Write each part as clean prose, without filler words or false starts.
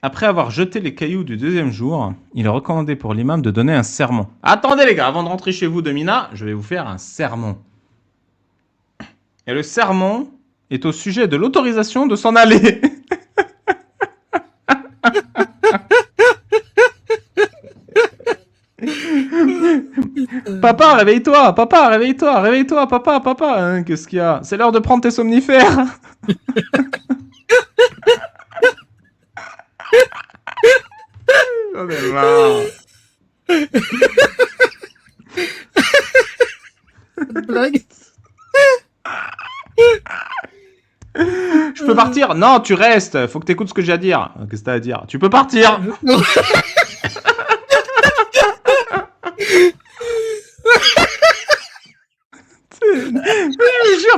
Après avoir jeté les cailloux du deuxième jour, il est recommandé pour l'imam de donner un sermon. Attendez les gars, avant de rentrer chez vous de Mina, je vais vous faire un sermon. Et le sermon est au sujet de l'autorisation de s'en aller. Papa, réveille-toi, papa, réveille-toi, réveille-toi, papa, papa. Hein, qu'est-ce qu'il y a? C'est l'heure de prendre tes somnifères. J'en ai marre. Blague. Je peux partir? Non, tu restes. Faut que t'écoutes ce que j'ai à dire. Qu'est-ce que t'as à dire? Tu peux partir. Non. Je jure,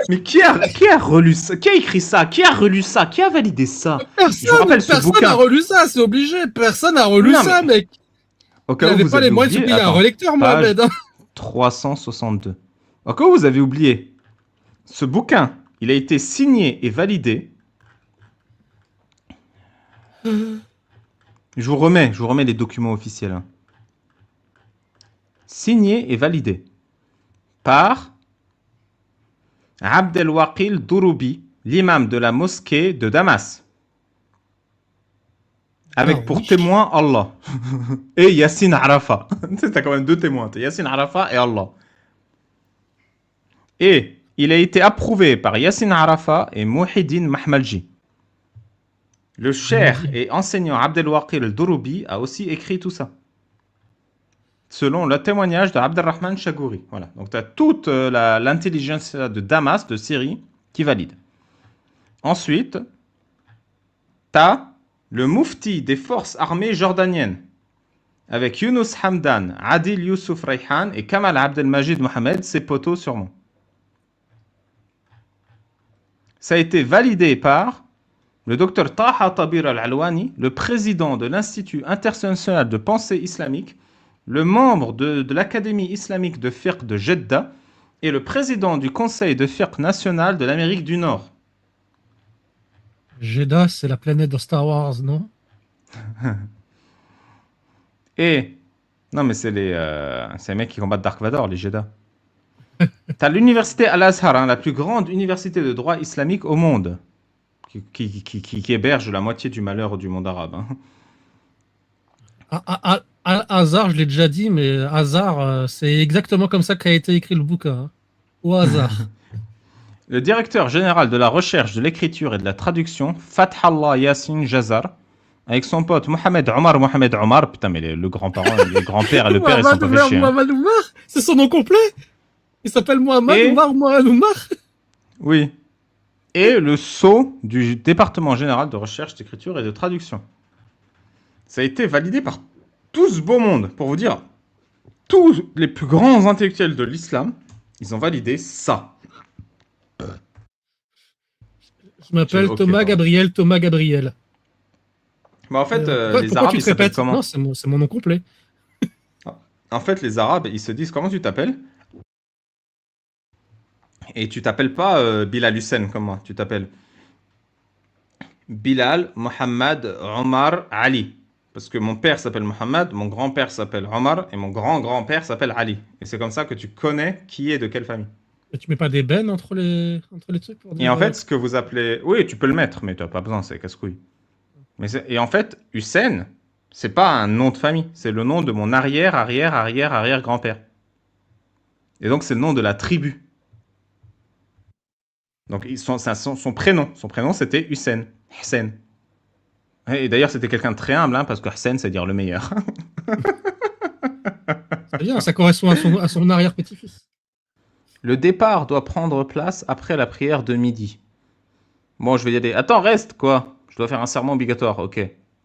mais qui a relu ça? Qui a écrit ça? Qui a relu ça? Qui a validé ça? Je rappelle ce Personne bouquin. n'a relu ça, c'est obligé. Personne n'a relu Non, ça, mec. Au Il cas où n'avait vous pas avez les moyens de se oublié, payer un attends, relecteur, Mohamed. Hein. 362. Au cas où vous avez oublié, ce bouquin, il a été signé et validé. Je vous remets les documents officiels. Hein. Signé et validé par Abdelwakil Douroubi, l'imam de la mosquée de Damas. Avec pour témoin Allah. Et Yassine Arafa. T'as quand même deux témoins. T'as Yassine Arafa et Allah. Et il a été approuvé par Yassine Arafa et Mouhidine Mahmalji. Le cheikh et enseignant Abdelwakil Douroubi a aussi écrit tout ça. Selon le témoignage de Abdelrahman Chagouri. Voilà. Donc tu as toute l'intelligence de Damas, de Syrie, qui valide. Ensuite, tu as le mufti des forces armées jordaniennes, avec Younous Hamdan, Adil Youssouf Rayhan et Kamal Abdelmajid Mohamed, ses poteaux sûrement. Ça a été validé par le docteur Taha Tabir Al-Alwani, le président de l'Institut international de pensée islamique, le membre de l'Académie islamique de fiqh de Jeddah et le président du Conseil de fiqh national de l'Amérique du Nord. Jeddah, c'est la planète de Star Wars, non? Et non, mais c'est les mecs qui combattent Dark Vador, les Jeddah. T'as l'université Al-Azhar, hein, la plus grande université de droit islamique au monde, qui héberge la moitié du malheur du monde arabe. Hein. Hasard, je l'ai déjà dit, mais hasard, c'est exactement comme ça qu'a été écrit le bouquin. Hein. Au hasard. Le directeur général de la recherche, de l'écriture et de la traduction, Fathallah Yassine Jazar, avec son pote Mohamed Omar, putain, mais le grand-parent, le grand-père et le père, ils sont pas fait chier. Mohamed Omar, c'est son nom complet. Il s'appelle Mohamed Omar. Oui. Et le sceau du département général de recherche, d'écriture et de traduction. Ça a été validé par tout ce beau monde, pour vous dire, tous les plus grands intellectuels de l'islam, ils ont validé ça. Je m'appelle Thomas Gabriel. Bah en fait, les pourquoi Arabes, tu ils te s'appellent répètes? comment? Non, c'est mon nom complet. En fait, les Arabes, ils se disent comment tu t'appelles? Et tu t'appelles pas Bilal Hussein comme moi, tu t'appelles Bilal Mohammed Omar Ali. Parce que mon père s'appelle Mohammed, mon grand-père s'appelle Omar et mon grand-grand-père s'appelle Ali. Et c'est comme ça que tu connais qui est de quelle famille. Et tu mets pas des bennes entre les trucs pour dire... Et en fait, ce que vous appelez... Oui, tu peux le mettre, mais tu n'as pas besoin, c'est casse-couille. Et en fait, Hussein, c'est pas un nom de famille, c'est le nom de mon arrière-arrière-arrière-arrière-grand-père. Et donc, c'est le nom de la tribu. Donc, son prénom. Son prénom, c'était Hussein. Hussein. Et d'ailleurs, c'était quelqu'un de très humble, hein, parce que Hussein, c'est dire le meilleur. C'est bien, ça correspond à son arrière-petit-fils. Le départ doit prendre place après la prière de midi. Bon, je vais y aller. Attends, reste, quoi. Je dois faire un sermon obligatoire, ok.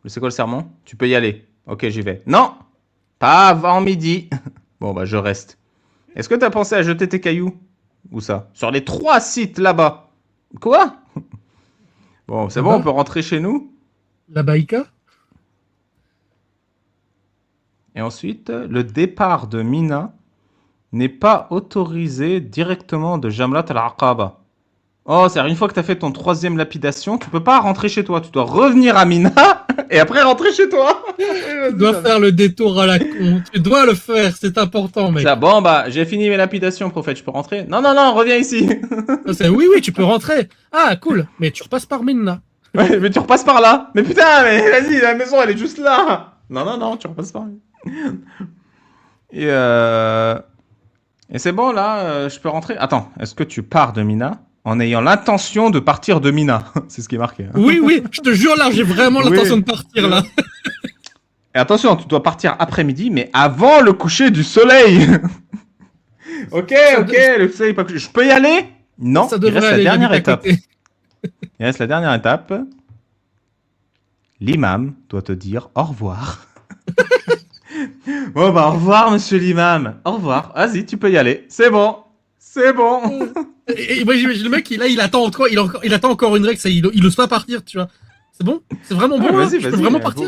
C'est quoi le sermon? Tu peux y aller. Ok, j'y vais. Non, pas avant midi. Bon, bah, je reste. Est-ce que tu as pensé à jeter tes cailloux? Où ça? Sur les 3 sites là-bas. Quoi? Bon, c'est bon, on peut rentrer chez nous. La Baïka? Et ensuite, le départ de Mina n'est pas autorisé directement de Jamrat al-Aqaba. Oh, c'est-à-dire une fois que tu as fait ton 3e lapidation, tu peux pas rentrer chez toi. Tu dois revenir à Mina Et après, rentrer chez toi. Tu dois faire le détour à la con. Tu dois le faire, c'est important, mec. Ça, bon, bah, j'ai fini mes lapidations, prophète, je peux rentrer? Non, non, non, reviens ici. Oui, oui, tu peux rentrer. Ah, cool. Mais tu repasses par Minna. Ouais, mais tu repasses par là. Mais putain, mais vas-y, la maison, elle est juste là. Non, non, non, tu repasses par là. Et, et c'est bon, là, je peux rentrer. Attends, est-ce que tu pars de Mina en ayant l'intention de partir de Mina? C'est ce qui est marqué. Hein. Oui, oui, je te jure, là, j'ai vraiment Oui. l'intention de partir, là. Et attention, tu dois partir après-midi, mais avant le coucher du soleil. Ok, ok, le soleil est pas couché. Je peux y aller? Non, Ça il devrait reste la aller, dernière j'habite à étape. côté. Il reste la dernière étape. L'imam doit te dire au revoir. Bon, bah, au revoir, monsieur l'imam. Au revoir. Vas-y, tu peux y aller. C'est bon. C'est bon. Et moi, j'imagine le mec, il attend encore, il attend encore une règle, il ose pas partir, tu vois. C'est bon? C'est vraiment bon, Ah, là? Je peux vraiment partir?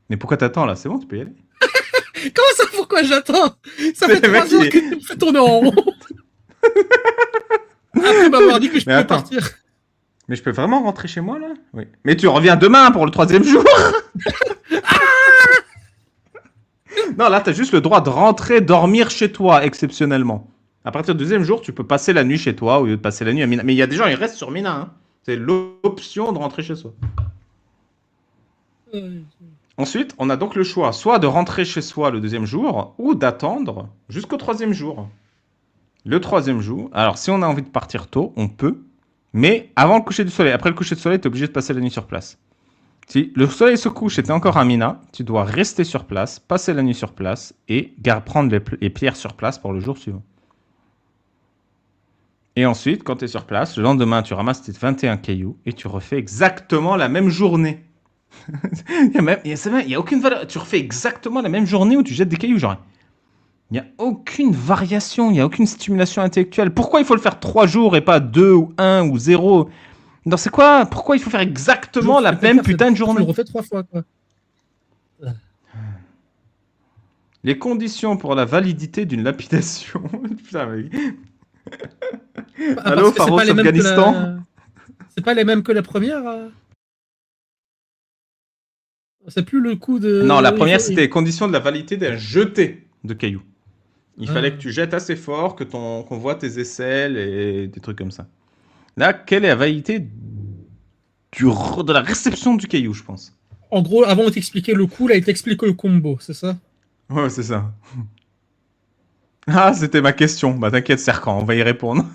Mais pourquoi t'attends là? C'est bon, tu peux y aller. Comment ça, pourquoi j'attends? Ça C'est fait le mec 3 jours qui- que tu me fais tourner en rond. Après m'avoir dit que je Mais pouvais attends. partir. Mais je peux vraiment rentrer chez moi là? Oui. Mais tu reviens demain pour le 3e jour. Non, là, t'as juste le droit de rentrer, dormir chez toi, exceptionnellement. À partir du 2e jour, tu peux passer la nuit chez toi au lieu de passer la nuit à Mina. Mais il y a des gens, ils restent sur Mina. Hein. C'est l'option de rentrer chez soi. Ensuite, on a donc le choix, soit de rentrer chez soi le 2e jour, ou d'attendre jusqu'au 3e jour. Le 3e jour, alors si on a envie de partir tôt, on peut, mais avant le coucher du soleil. Après le coucher du soleil, tu es obligé de passer la nuit sur place. Si le soleil se couche et tu es encore à Mina, tu dois rester sur place, passer la nuit sur place et prendre les pierres sur place pour le jour suivant. Et ensuite, quand tu es sur place, le lendemain, tu ramasses tes 21 cailloux et tu refais exactement la même journée. Il y a aucune valeur. Tu refais exactement la même journée où tu jettes des cailloux, genre. Il n'y a aucune variation, il n'y a aucune stimulation intellectuelle. Pourquoi il faut le faire 3 jours et pas 2 ou 1 ou 0? Non, c'est quoi? Pourquoi il faut faire exactement la même putain de Tu le journée? refais 3 fois, quoi. Les conditions pour la validité d'une lapidation. Putain, mec. Allô, Pharos, Afghanistan? C'est pas les mêmes que la première? C'est plus le coup de... Non, la première, c'était les conditions de la validité d'un jeté de cailloux. Il fallait que tu jettes assez fort, qu'on voit tes aisselles et des trucs comme ça. Là, quelle est la validité de la réception du caillou, je pense? En gros, avant de t'expliquer le coup, là, il t'explique le combo, c'est ça? Ouais, c'est ça. Ah, c'était ma question. Bah t'inquiète, Serkan, on va y répondre.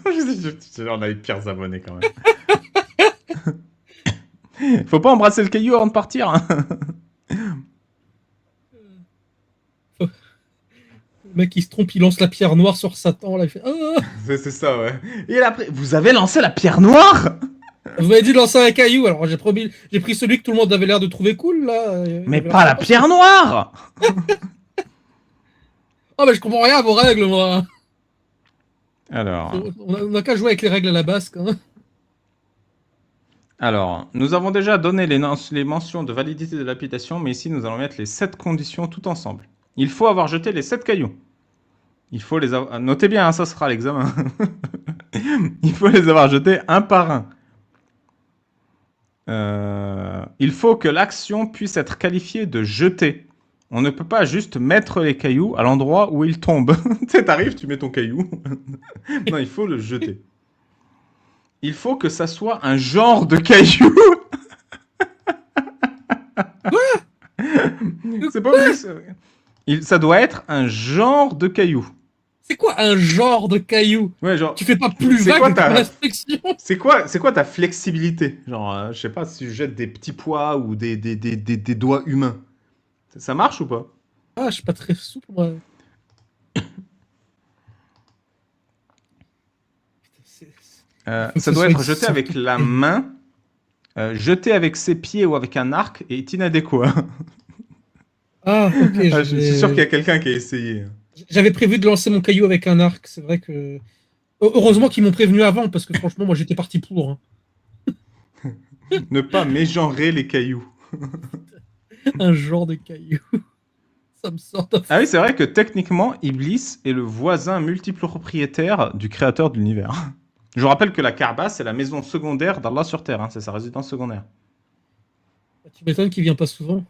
On a les pires abonnés quand même. Faut pas embrasser le caillou avant de partir. Hein. Le mec, il se trompe, il lance la pierre noire sur Satan, là, il fait... Ah, C'est ça, ouais. Et après, vous avez lancé la pierre noire? vous m'avez dit de lancer un caillou, alors j'ai pris celui que tout le monde avait l'air de trouver cool, là. Mais pas la pierre noire! Oh, mais je comprends rien à vos règles, moi. Alors... On a qu'à jouer avec les règles à la basque, hein. Alors, nous avons déjà donné les mentions de validité de l'application, mais ici, nous allons mettre les 7 conditions tout ensemble. Il faut avoir jeté les 7 cailloux. Il faut les avoir... Notez bien, hein, ça sera l'examen. Il faut les avoir jetés un par un. Il faut que l'action puisse être qualifiée de jeter. On ne peut pas juste mettre les cailloux à l'endroit où ils tombent. Tu sais, t'arrives, tu mets ton caillou. Non, il faut le jeter. Il faut que ça soit un genre de caillou. C'est pas obligé. Ça doit être un genre de caillou. C'est quoi un genre de caillou? Ouais, genre. Tu fais pas plus C'est vague quoi que ta- l'inspection? C'est quoi ta flexibilité? Genre, je sais pas, si je jette des petits pois ou des doigts humains. Ça marche ou pas? Ah, je suis pas très souple, moi. Ça doit être jeté avec la main, jeté avec ses pieds ou avec un arc et est inadéquat. Ah, ok. Je suis sûr qu'il y a quelqu'un qui a essayé. J'avais prévu de lancer mon caillou avec un arc, c'est vrai que... Heureusement qu'ils m'ont prévenu avant, parce que franchement, moi j'étais parti pour. Hein. Ne pas mégenrer les cailloux. Un genre de caillou. Ça me sort d'un... Ah oui, c'est vrai que techniquement, Iblis est le voisin multiple propriétaire du créateur de l'univers. Je vous rappelle que la Kaaba, c'est la maison secondaire d'Allah sur Terre. Hein, c'est sa résidence secondaire. Tu m'étonnes qu'il vient pas souvent.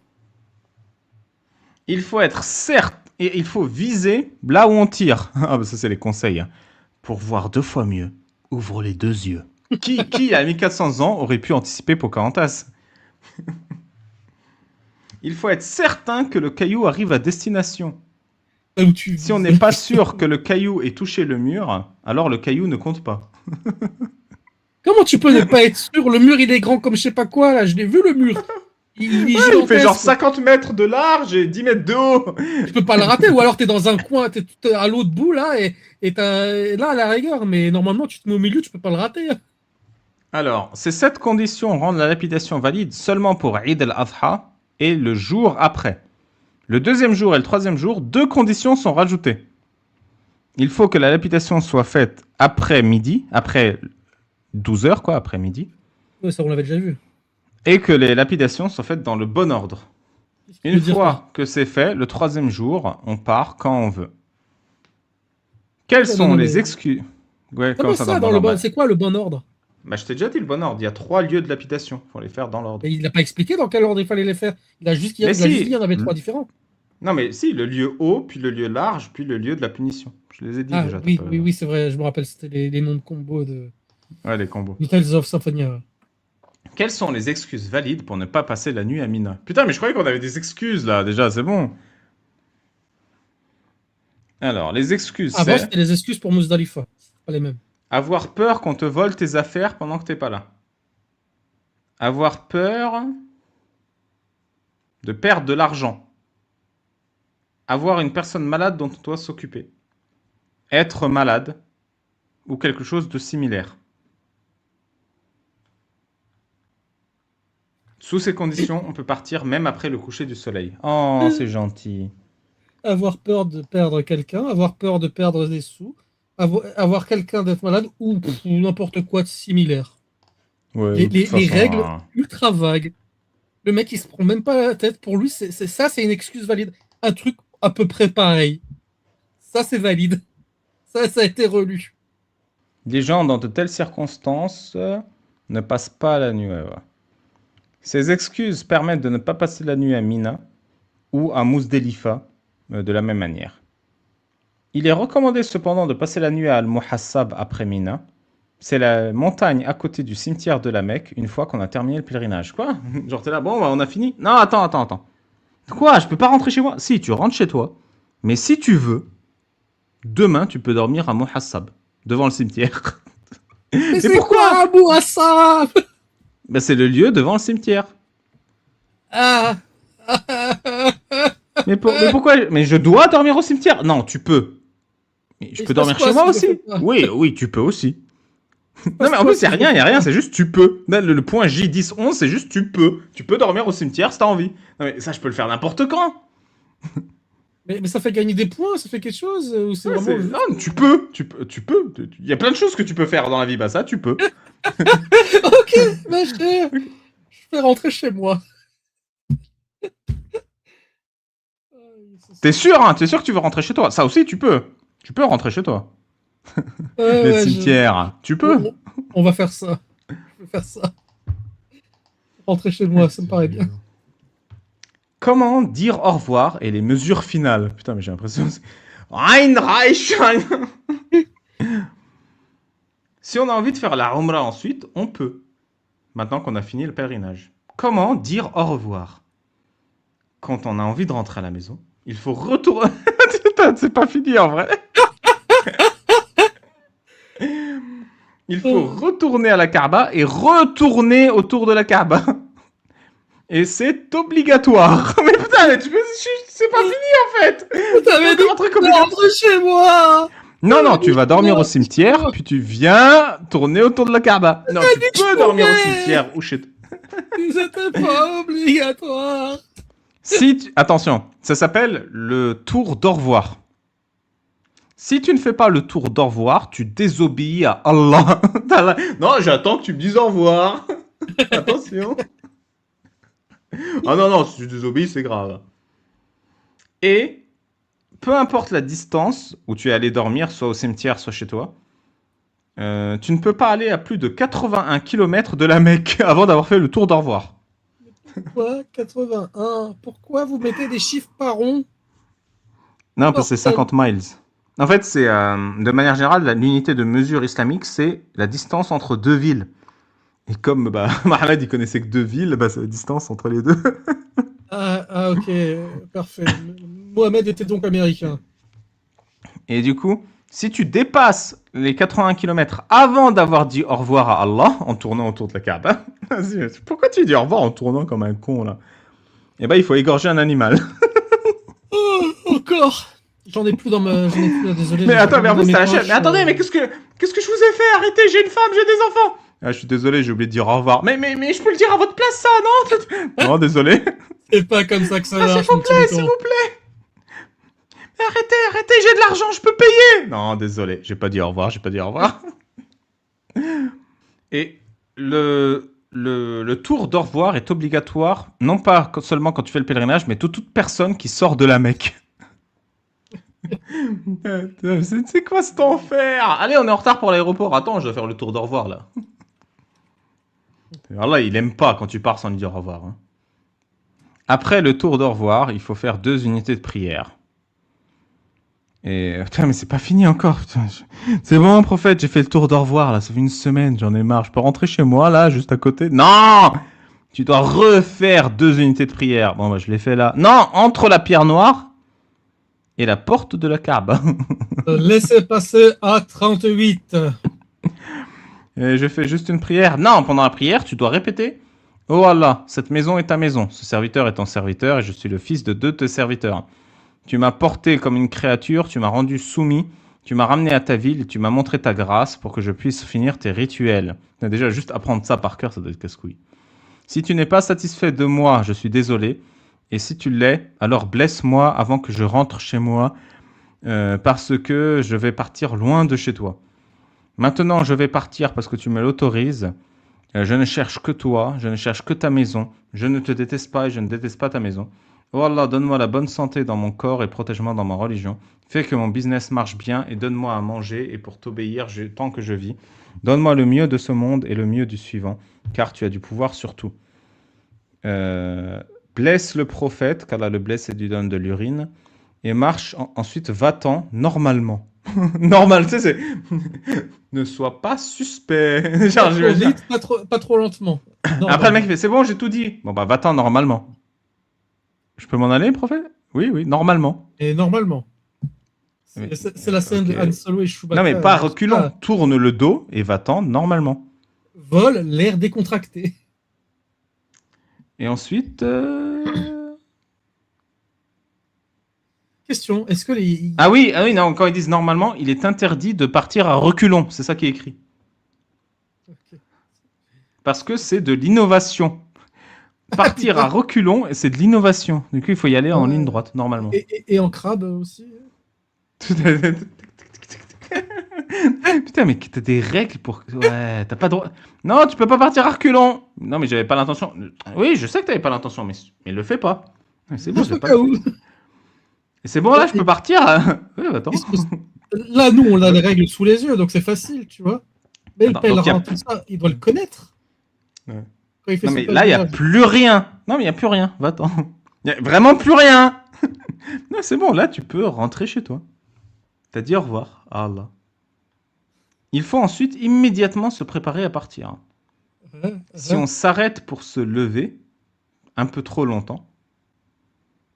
Il faut être certes et il faut viser là où on tire. Ah bah ça c'est les conseils. Hein. Pour voir 2 fois mieux, ouvre les 2 yeux. Qui à 1400 ans aurait pu anticiper Pocahontas? Il faut être certain que le caillou arrive à destination. Là où tu Si on vises. n'est pas sûr que le caillou ait touché le mur, alors le caillou ne compte pas. Comment tu peux ne pas être sûr? Le mur, il est grand comme je sais pas quoi, là. Je l'ai vu, le mur. Il est Ouais, il fait genre gigantesque. 50 mètres de large et 10 mètres de haut. Tu peux pas le rater. Ou alors, t'es dans un coin, t'es tout à l'autre bout, là, et là, à la rigueur. Mais normalement, tu te mets au milieu, tu peux pas le rater. Alors, ces 7 conditions rendent la lapidation valide seulement pour Eid al-Adha et le jour après. Le 2e jour et le 3e jour, 2 conditions sont rajoutées. Il faut que la lapidation soit faite après midi, après 12 heures, quoi, après midi, Ouais, ça, on l'avait déjà vu. et que les lapidations soient faites dans le bon ordre. Qu'est-ce qu'il Une veut dire, toi? fois que c'est fait, le 3e jour, on part quand on veut. Quelles Non, sont non, les mais... excuses? Ouais, comment Comment ça dans le ça, bon dans le ordre? bon... C'est quoi le bon ordre? Bah, je t'ai déjà dit le bon ordre. Il y a 3 lieux de lapidation. Il faut les faire dans l'ordre. Et il n'a pas expliqué dans quel ordre il fallait les faire. Il a juste, Mais il a juste dit qu'il si, y en avait 3 différents. non mais si, le lieu haut, puis le lieu large, puis le lieu de la punition. Je les ai dit Ah déjà. oui, oui, oui, c'est vrai. Je me rappelle, c'était les noms de combos de Ouais, les combos. Tales of Symphonia. Quelles sont les excuses valides pour ne pas passer la nuit à Mina? Putain, mais je croyais qu'on avait des excuses là, déjà, c'est bon. Alors, les excuses, Avant, c'est c'était les excuses pour Muzdalifa. C'est pas les mêmes. avoir peur qu'on te vole tes affaires pendant que t'es pas là. Avoir peur de perdre de l'argent. Avoir une personne malade dont on doit s'occuper. Être malade ou quelque chose de similaire. Sous ces conditions, on peut partir même après le coucher du soleil. Oh, c'est gentil. Avoir peur de perdre quelqu'un, avoir peur de perdre des sous, avoir quelqu'un d'être malade ou n'importe quoi de similaire. Ouais, Les, de toute les- les façon, règles ultra vagues. Le mec, il se prend même pas la tête. Pour lui, ça, c'est une excuse valide. Un truc à peu près pareil. Ça, c'est valide. Ça a été relu. les gens dans de telles circonstances ne passent pas la nuit. Ouais, ouais. Ces excuses permettent de ne pas passer la nuit à Mina ou à Muzdelifa de la même manière. Il est recommandé cependant de passer la nuit à Al-Muhassab après Mina. C'est la montagne à côté du cimetière de la Mecque une fois qu'on a terminé le pèlerinage. Quoi? Genre t'es là, bon, bah, on a fini? Non, attends. Quoi? Je peux pas rentrer chez moi? Si, tu rentres chez toi. Mais si tu veux, demain, tu peux dormir à Muhassab, devant le cimetière. Mais Mais c'est pourquoi? quoi, Abu Hassan? Ben, c'est le lieu devant le cimetière. Ah. Mais pourquoi? Mais je dois dormir au cimetière? Non, tu peux. Mais je Il peux se passe dormir quoi chez moi si je le fais aussi. pas? Oui, tu peux aussi. Il se Non, passe mais en quoi plus, si il je n'y a le fais rien, pas? c'est juste tu peux. Là, le point J1011, c'est juste tu peux. Tu peux dormir au cimetière si t'as envie. Non, mais ça, je peux le faire n'importe quand. Mais ça fait gagner des points, ça fait quelque chose ou c'est Ouais, vraiment juste... non, tu peux. Il y a plein de choses que tu peux faire dans la vie. Bah, ça, tu peux. Ok, ma chère, je vais rentrer chez moi. T'es sûr, hein? T'es sûr que tu veux rentrer chez toi? Ça aussi, tu peux. Tu peux rentrer chez toi. Les Ouais, cimetières, tu peux. on va faire ça. Je vais faire ça. Rentrer chez moi, ça me paraît bien. Comment dire au revoir et les mesures finales? Putain, mais j'ai l'impression... Einreich. Si on a envie de faire la Umrah ensuite, on peut. Maintenant qu'on a fini le pèlerinage. Comment dire au revoir? Quand on a envie de rentrer à la maison, il faut retourner... C'est pas fini en vrai. Il faut retourner à la Kaaba et retourner autour de la Kaaba. Et c'est obligatoire. Mais putain, mais c'est pas fini en fait. T'avais dit de rentrer chez moi. Non, tu vas dormir au cimetière, puis tu viens tourner autour de la Kaaba. Non, tu peux dormir au cimetière ou chez toi. C'était pas obligatoire. Attention, ça s'appelle le tour d'au revoir. Si tu ne fais pas le tour d'au revoir, tu désobéis à Allah. Non, j'attends que tu me dises au revoir. Attention. Ah non, si tu désobéis, c'est grave. Et peu importe la distance où tu es allé dormir, soit au cimetière, soit chez toi, tu ne peux pas aller à plus de 81 km de la Mecque avant d'avoir fait le tour d'au revoir. Pourquoi 81? Pourquoi vous mettez des chiffres par rond? Non, parce que c'est 50 miles. En fait, c'est de manière générale, l'unité de mesure islamique, c'est la distance entre deux villes. Et comme Mohamed, il connaissait que deux villes, c'est la distance entre les deux. Ok, parfait. Mohamed était donc américain. Et du coup, si tu dépasses les 80 km avant d'avoir dit au revoir à Allah en tournant autour de la Kaaba, pourquoi tu dis au revoir en tournant comme un con là? Eh ben, il faut égorger un animal. Oh, encore. J'en ai plus j'en ai plus là, désolé. Mais j'ai attends, mais en dans plus, mes c'est la chaîne. poches, Mais attendez, mais qu'est-ce que je vous ai fait? Arrêtez, j'ai une femme, j'ai des enfants. Ah, je suis désolé, j'ai oublié de dire au revoir. Mais je peux le dire à votre place, ça, non? Non, désolé. C'est pas comme ça que ça Ah, s'il marche, vous mon petit plaît, s'il mouton. vous plaît. Mais arrêtez, j'ai de l'argent, je peux payer. Non, désolé, j'ai pas dit au revoir, j'ai pas dit au revoir. Et le tour d'au revoir est obligatoire, non pas seulement quand tu fais le pèlerinage, mais toute personne qui sort de la Mecque. C'est quoi cet enfer? Allez, on est en retard pour l'aéroport. Attends, je dois faire le tour d'au revoir là. Alors là, il aime pas quand tu pars sans lui dire au revoir. Hein. Après le tour d'au revoir, il faut faire 2 unités de prière. Et putain, mais c'est pas fini encore. C'est bon, prophète, j'ai fait le tour d'au revoir là. Ça fait une semaine, j'en ai marre. Je peux rentrer chez moi là, juste à côté. Non! Tu dois refaire 2 unités de prière. Bon, bah, je l'ai fait là. Non, entre la pierre noire et la porte de la Kaaba. Laissez passer à 38. Et je fais juste une prière. Non, pendant la prière, tu dois répéter. Oh Allah, cette maison est ta maison. Ce serviteur est ton serviteur et je suis le fils de 2 de tes serviteurs. Tu m'as porté comme une créature, tu m'as rendu soumis, tu m'as ramené à ta ville et tu m'as montré ta grâce pour que je puisse finir tes rituels. Déjà, juste apprendre ça par cœur, ça doit être casse-couille. Si tu n'es pas satisfait de moi, je suis désolé. Et si tu l'es, alors blesse-moi avant que je rentre chez moi, parce que je vais partir loin de chez toi. Maintenant, je vais partir parce que tu me l'autorises. Je ne cherche que toi, je ne cherche que ta maison. Je ne te déteste pas et je ne déteste pas ta maison. Oh Allah, donne-moi la bonne santé dans mon corps et protège-moi dans ma religion. Fais que mon business marche bien et donne-moi à manger et pour t'obéir tant que je vis. Donne-moi le mieux de ce monde et le mieux du suivant, car tu as du pouvoir sur tout. Blesse le prophète, qu'Allah le blesse et lui donne de l'urine. Et marche ensuite, va-t'en normalement. Normal, tu sais, c'est. Ne sois pas suspect. Pas trop vite, pas trop lentement. Après, le mec fait c'est bon, j'ai tout dit. Bon, bah, va-t'en normalement. Je peux m'en aller, prophète? Oui, normalement. Et normalement. C'est la scène de Han Solo et Chewbacca. Non, mais pas reculant. Tourne le dos et va-t'en normalement. Vol, l'air décontracté. Et ensuite. Question, est-ce que les... Ah oui, non, quand ils disent normalement, il est interdit de partir à reculons. C'est ça qui est écrit. Okay. Parce que c'est de l'innovation. Partir à reculons, c'est de l'innovation. Du coup, il faut y aller en ligne droite, normalement. Et en crabe aussi. Putain, mais t'as des règles pour... Ouais, t'as pas droit... Non, tu peux pas partir à reculons. Non, mais j'avais pas l'intention. Oui, je sais que t'avais pas l'intention, mais le fais pas. C'est bon, je l'ai pas fait. Et c'est bon, là, je peux partir. Oui, attends. Là, nous, on a les règles sous les yeux, donc c'est facile, tu vois. Mais le pèlerin, tout ça, il doit le connaître. Ouais. Non, mais là, il n'y a plus rien. Non, mais il n'y a plus rien. Va-t'en. Il n'y a vraiment plus rien. Non, c'est bon, là, tu peux rentrer chez toi. T'as dit au revoir à Allah. Il faut ensuite immédiatement se préparer à partir. Si on s'arrête pour se lever, un peu trop longtemps,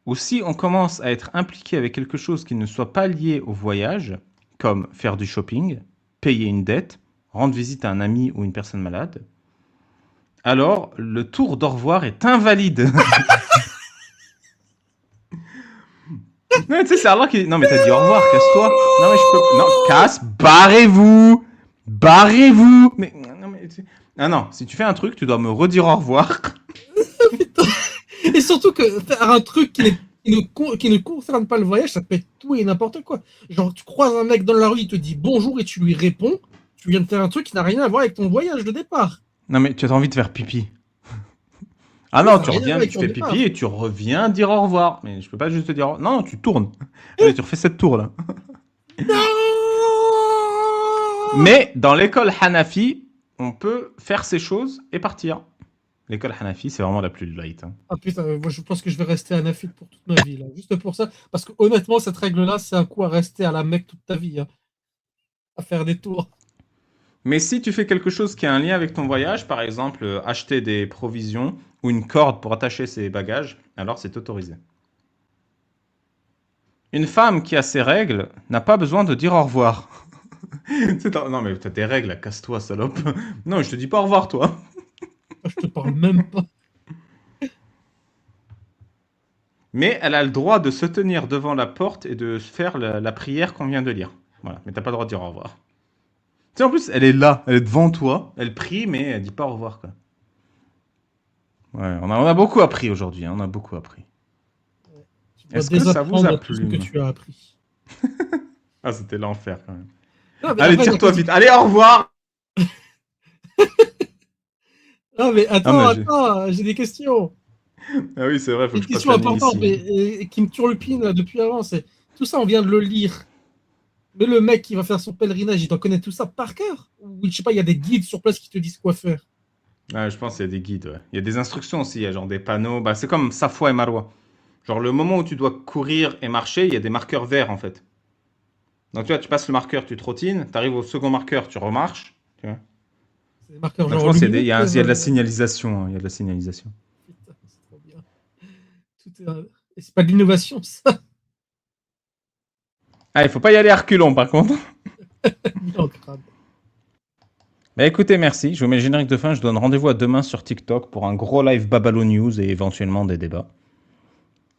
ou si on commence à être impliqué avec quelque chose qui ne soit pas lié au voyage, comme faire du shopping, payer une dette, rendre visite à un ami ou une personne malade, alors le tour d'au revoir est invalide. Non, tu sais, c'est Allah qui... Non, mais t'as dit au revoir, casse-toi. Non, mais je peux... Non, casse, barrez-vous. Barrez-vous. Mais... Non, mais... Ah non, si tu fais un truc, tu dois me redire au revoir. Et surtout que faire un truc qui ne concerne pas le voyage, ça peut être tout et n'importe quoi. Genre, tu croises un mec dans la rue, il te dit bonjour et tu lui réponds. Tu viens de faire un truc qui n'a rien à voir avec ton voyage de départ. Non, mais tu as envie de faire pipi. Ah non, tu reviens, tu fais pipi et tu reviens dire au revoir. Mais je peux pas juste te dire au revoir. Non, tu tournes. Allez, tu refais cette tour là. Non. Mais dans l'école Hanafi, on peut faire ces choses et partir. L'école Hanafi, c'est vraiment la plus light. Hein. Ah putain, moi je pense que je vais rester à Nafit pour toute ma vie, là. Juste pour ça. Parce que honnêtement, cette règle-là, c'est un coup à rester à la Mecque toute ta vie, hein, à faire des tours. Mais si tu fais quelque chose qui a un lien avec ton voyage, par exemple acheter des provisions ou une corde pour attacher ses bagages, alors c'est autorisé. Une femme qui a ses règles n'a pas besoin de dire au revoir. Non mais t'as tes règles, casse-toi salope. Non, je te dis pas au revoir toi. Je te parle même pas. Mais elle a le droit de se tenir devant la porte et de faire la prière qu'on vient de lire. Voilà, mais t'as pas le droit de dire au revoir. Tu sais, en plus, elle est là, elle est devant toi, elle prie, mais elle dit pas au revoir, quoi. Ouais, on a beaucoup appris aujourd'hui, hein, on a beaucoup appris. Tu dois Est-ce que ça vous a désapprendre tout ce que plu? tu as appris. Ah, c'était l'enfer, quand même. Non, mais Allez, après, tire-toi vite. Allez, au revoir! non, mais Ah, attends, j'ai des questions. Ah oui, c'est vrai, faut Des que je passe questions la nuit importantes ici. et qui me turlupinent là, depuis avant. Tout ça, on vient de le lire. Mais le mec qui va faire son pèlerinage, il doit connaître tout ça par cœur. Ou je sais pas, il y a des guides sur place qui te disent quoi faire. Ouais, je pense qu'il y a des guides, ouais. Il y a des instructions aussi, il y a genre des panneaux. Bah, c'est comme Safa et Marwa. Genre, le moment où tu dois courir et marcher, il y a des marqueurs verts, en fait. Donc, tu vois, tu passes le marqueur, tu trottines, tu arrives au second marqueur, tu remarches. Tu vois. C'est des marqueurs Donc, je genre pense qu'il y a, lumineux. il y a de la signalisation. Hein, il y a de la signalisation. Putain, c'est trop bien. Et c'est pas de l'innovation, ça. Ah, il faut pas y aller à reculons, par contre. Bien crade. Bah écoutez, merci. Je vous mets le générique de fin. Je donne rendez-vous à demain sur TikTok pour un gros live Babalo News et éventuellement des débats.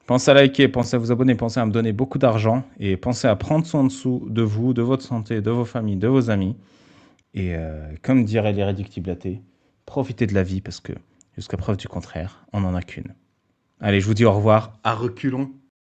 Pensez à liker, pensez à vous abonner, pensez à me donner beaucoup d'argent et pensez à prendre soin de vous, de votre santé, de vos familles, de vos amis. Et comme dirait l'irréductible athée, profitez de la vie parce que jusqu'à preuve du contraire, on n'en a qu'une. Allez, je vous dis au revoir à reculons.